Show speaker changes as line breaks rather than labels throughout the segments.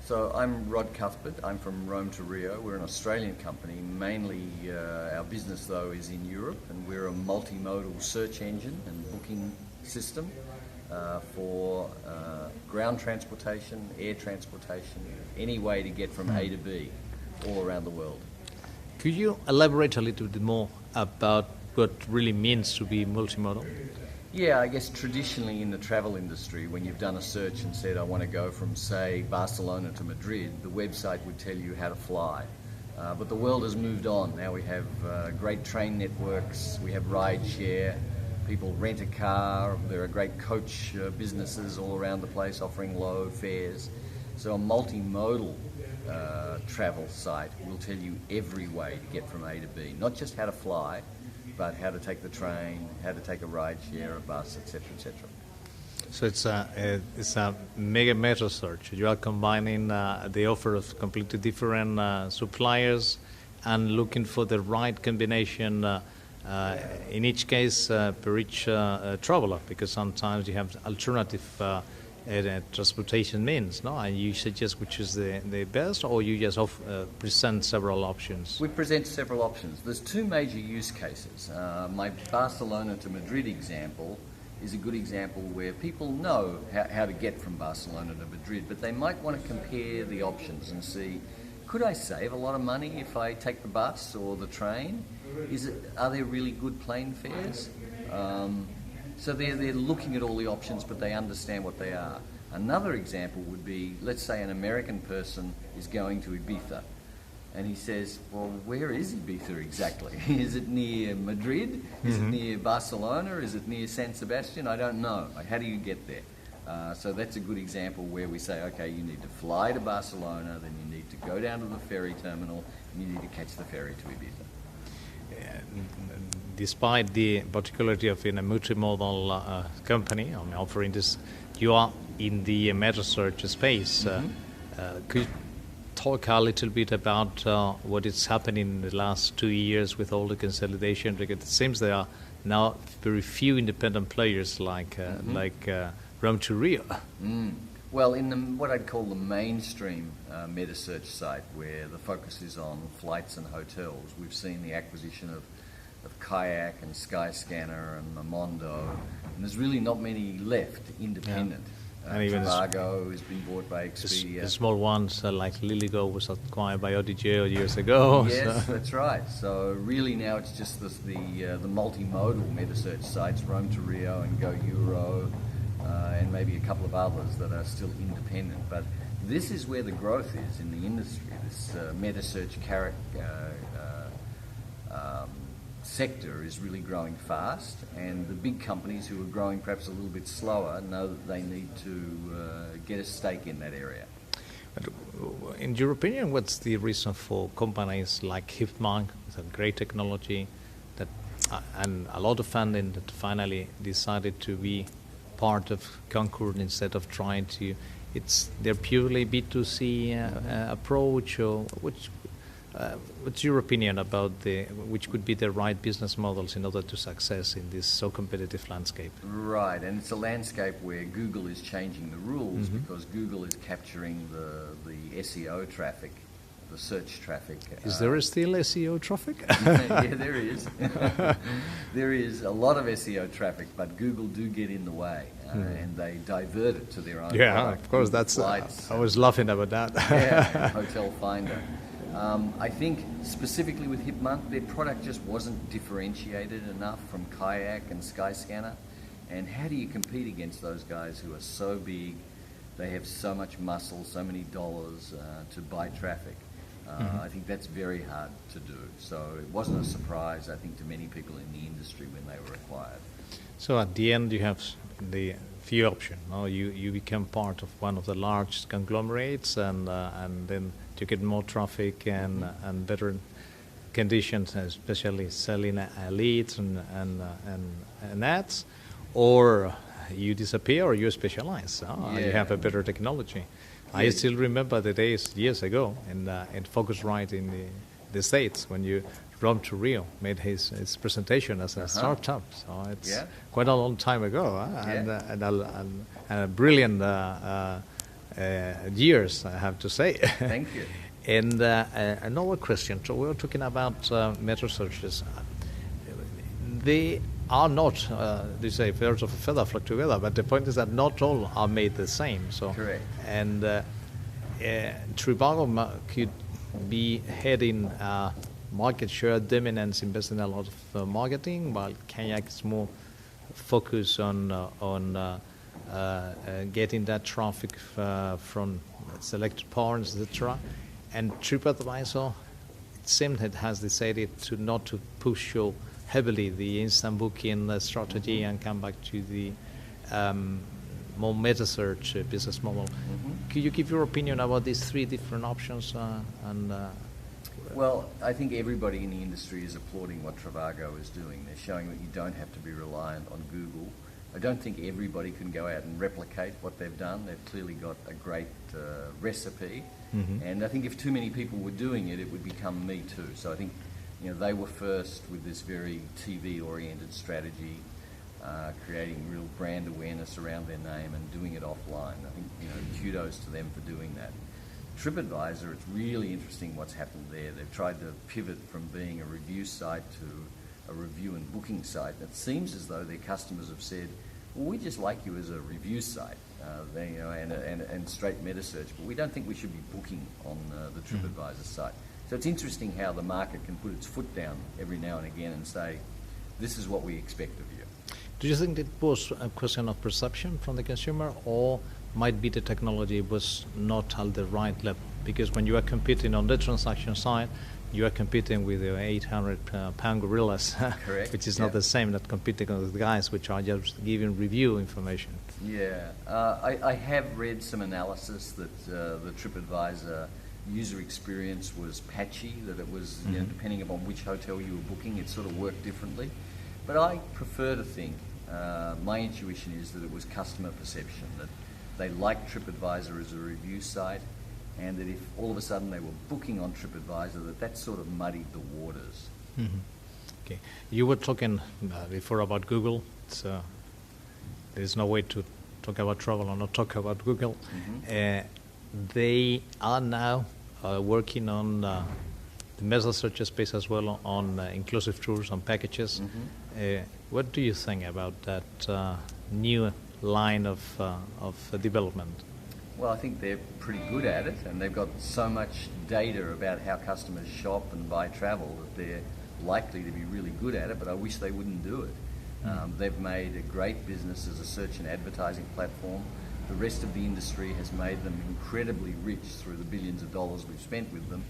So I'm Rod Cuthbert. I'm from ROME2RIO. We're an Australian company. Mainly our business, though, is in Europe, and we're a multimodal search engine and booking system for ground transportation, air transportation, any way to get from A to B all around the world.
Could you elaborate a little bit more about what really means to be multimodal?
Yeah, I guess traditionally in the travel industry, when you've done a search and said, I want to go from, say, Barcelona to Madrid, the website would tell you how to fly. But the world has moved on. Now we have great train networks, we have ride share, people rent a car, there are great coach businesses all around the place offering low fares. So a multimodal travel site will tell you every way to get from A to B, not just how to fly, but how to take the train, how to take a ride share, a bus, etc., etc.
So it's a mega meta search. You are combining the offer of completely different suppliers and looking for the right combination in each case per each traveler, because sometimes you have alternative transportation means, no? And you suggest which is the best, or you just present several options?
We present several options. There's two major use cases. My Barcelona to Madrid example is a good example where people know how to get from Barcelona to Madrid, but they might want to compare the options and see, could I save a lot of money if I take the bus or the train? Are there really good plane fares? So they're looking at all the options, but they understand what they are. Another example would be, let's say an American person is going to Ibiza, and he says, well, where is Ibiza exactly? Is it near Madrid? Is it near Barcelona? Is it near San Sebastian? I don't know. How do you get there? So that's a good example where we say, okay, you need to fly to Barcelona, then you need to go down to the ferry terminal, and you need to catch the ferry to Ibiza.
Despite the particularity of in a multimodal company, I'm offering this, you are in the meta search space. Could you talk a little bit about what is happening in the last 2 years with all the consolidation? Because it seems there are now very few independent players like ROME2RIO.
Well, in what I'd call the mainstream meta search site, where the focus is on flights and hotels, we've seen the acquisition of Kayak and Skyscanner and Momondo, and there's really not many left independent.
And even
Trivago has been bought by Expedia.
The small ones like Liligo was acquired by ODJ years ago.
Yes, that's right. So really now it's just the multimodal meta search sites, ROME2RIO and GoEuro, and maybe a couple of others that are still independent. But this is where the growth is in the industry, this meta search sector is really growing fast, and the big companies who are growing perhaps a little bit slower know that they need to get a stake in that area.
But in your opinion, what's the reason for companies like Hipman, with a great technology, that and a lot of funding, that finally decided to be part of Concord instead of trying to? They're purely B2C approach, or what's your opinion about which could be the right business models in order to success in this so competitive landscape?
Right, and it's a landscape where Google is changing the rules because Google is capturing the SEO traffic, the search traffic.
Is there still SEO traffic?
Yeah, there is. There is a lot of SEO traffic, but Google do get in the way, and they divert it to their own product.
Of course, that's. I was laughing about that.
Yeah, Hotel Finder. I think specifically with Hipman, their product just wasn't differentiated enough from Kayak and Skyscanner. And how do you compete against those guys who are so big, they have so much muscle, so many dollars to buy traffic? I think that's very hard to do. So it wasn't a surprise, I think, to many people in the industry when they were acquired.
So at the end, you have the few options. No? You become part of one of the large conglomerates, and then you get more traffic and better conditions, especially selling leads and ads, or you disappear or you specialize. You have a better technology. Yeah. I still remember the days years ago in Phocuswright in the States when ROME2RIO made his presentation as a startup. So it's quite a long time ago, and a brilliant years, I have to say.
Thank you.
And another question. So we were talking about meta searches. They are not, they say, birds of a feather flock together, but the point is that not all are made the same. So,
correct.
And Trivago could be heading market share dominance, investing a lot of marketing, while Kayak is more focused on getting that traffic from selected partners, etc. And TripAdvisor, it seems it has decided to not to push so heavily the instant booking strategy and come back to the more meta-search business model. Could you give your opinion about these three different options?
Well, I think everybody in the industry is applauding what Trivago is doing. They're showing that you don't have to be reliant on Google. I don't think everybody can go out and replicate what they've done. They've clearly got a great recipe. And I think if too many people were doing it, it would become me too. So I think they were first with this very TV-oriented strategy, creating real brand awareness around their name and doing it offline. I think kudos to them for doing that. TripAdvisor, it's really interesting what's happened there. They've tried to pivot from being a review site to a review and booking site. It seems as though their customers have said, well, we just like you as a review site, and straight meta search, but we don't think we should be booking on the TripAdvisor site. So it's interesting how the market can put its foot down every now and again and say, this is what we expect of you.
Do you think it was a question of perception from the consumer, or might be the technology was not at the right level? Because when you are competing on the transaction side, you are competing with the 800-pound gorillas,
Correct.
which is not the same that competing with the guys which are just giving review information.
Yeah, I have read some analysis that the TripAdvisor user experience was patchy, that it was, depending upon which hotel you were booking, it sort of worked differently. But I prefer to think, my intuition is that it was customer perception, that they liked TripAdvisor as a review site, and that if all of a sudden they were booking on TripAdvisor, that sort of muddied the waters.
Okay, you were talking before about Google, so there's no way to talk about travel or not talk about Google. They are now working on the meta search space as well, on inclusive tours, on packages. What do you think about that new line of development?
Well, I think they're pretty good at it, and they've got so much data about how customers shop and buy travel that they're likely to be really good at it, but I wish they wouldn't do it. They've made a great business as a search and advertising platform. The rest of the industry has made them incredibly rich through the billions of dollars we've spent with them.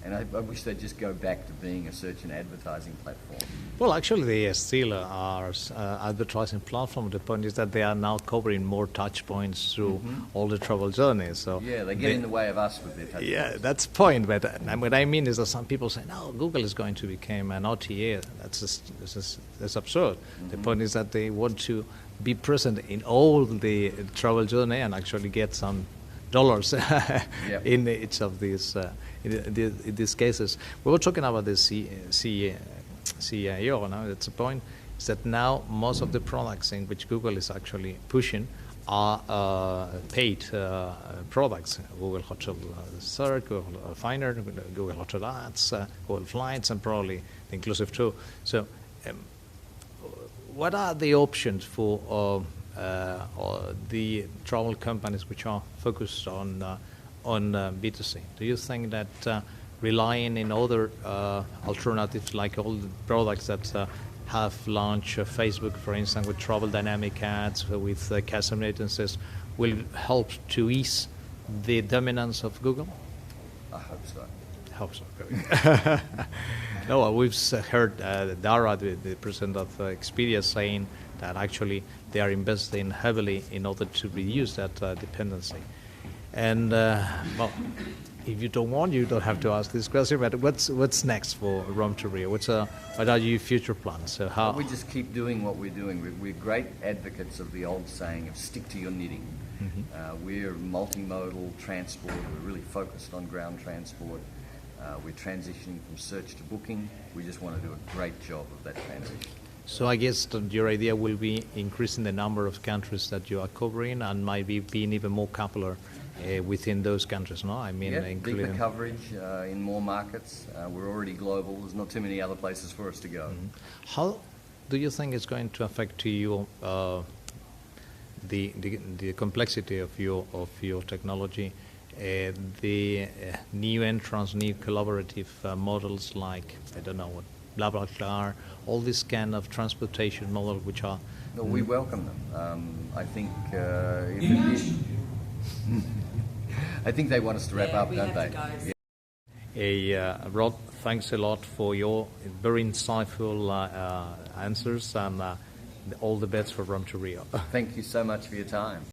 And I wish they'd just go back to being a search and advertising platform.
Well, actually, they still are advertising platform. The point is that they are now covering more touch points through all the travel journeys. So
yeah, they get in the way of us with their touch points.
That's the point. But what I mean is that some people say, no, Google is going to become an OTA. That's absurd. The point is that they want to be present in all the travel journey and actually get some dollars in each of these in these cases. We were talking about the CIO. Now, that's the point. Is that now most of the products in which Google is actually pushing are paid products. Google Hotel Search, Google Finder, Google Hotel Ads, Google Flights, and probably the inclusive tour. So, what are the options for the travel companies which are focused on B2C? Do you think that relying in other alternatives, like all the products that have launched Facebook, for instance, with travel dynamic ads, with custom agencies, will help to ease the dominance of Google?
I hope so.
Hope so. No, we've heard Dara, the president of Expedia, saying that actually they are investing heavily in order to reduce that dependency. And well, if you don't want, you don't have to ask this question. But what's next for ROME2RIO? What are your future plans? So how?
We just keep doing what we're doing. We're great advocates of the old saying of stick to your knitting. We're multimodal transport. We're really focused on ground transport. We're transitioning from search to booking. We just want to do a great job of that transition.
So I guess that your idea will be increasing the number of countries that you are covering and might be being even more popular within those countries, no? I mean,
Yeah, deeper
including
coverage in more markets. We're already global. There's not too many other places for us to go.
How do you think it's going to affect to you the complexity of your technology, the new entrants, new collaborative models like, I don't know what, BlaBlaCar, all this kind of transportation model which are...
No, we welcome them. I think I think they want us to wrap up, don't they?
Rod, thanks a lot for your very insightful answers, and all the best for ROME2RIO.
Thank you so much for your time.